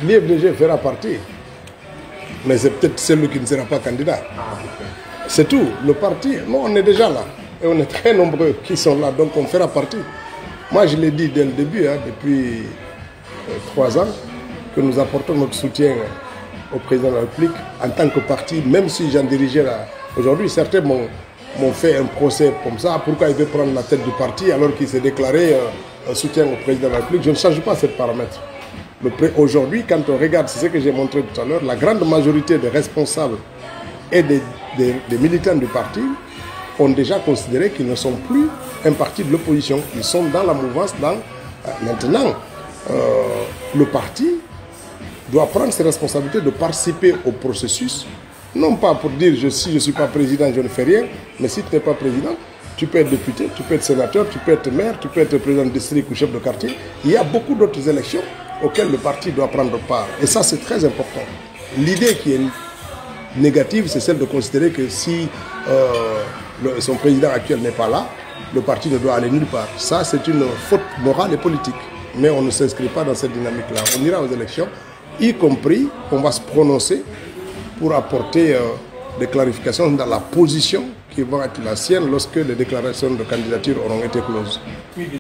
L'IFDG fera partie, mais c'est peut-être celui qui ne sera pas candidat. C'est tout. Le parti, nous on est déjà là. Et on est très nombreux qui sont là, donc on fera partie. Moi je l'ai dit dès le début, hein, depuis 3 ans, que nous apportons notre soutien au président de la République en tant que parti, même si j'en dirigeais là. Aujourd'hui, certains m'ont fait un procès comme ça. Pourquoi il veut prendre la tête du parti alors qu'il s'est déclaré un soutien au président de la République? Je ne change pas ce paramètre. Aujourd'hui, quand on regarde, c'est ce que j'ai montré tout à l'heure, la grande majorité des responsables et des militants du parti ont déjà considéré qu'ils ne sont plus un parti de l'opposition. Ils sont dans la mouvance. Maintenant, le parti doit prendre ses responsabilités de participer au processus, non pas pour dire si je ne suis pas président, je ne fais rien, mais si tu n'es pas président, tu peux être député, tu peux être sénateur, tu peux être maire, tu peux être président de district ou chef de quartier. Il y a beaucoup d'autres élections auxquelles le parti doit prendre part. Et ça, c'est très important. L'idée qui est négative, c'est celle de considérer que si son président actuel n'est pas là, le parti ne doit aller nulle part. Ça, c'est une faute morale et politique. Mais on ne s'inscrit pas dans cette dynamique-là. On ira aux élections, y compris, on va se prononcer pour apporter des clarifications dans la position qui va être la sienne lorsque les déclarations de candidature auront été closes.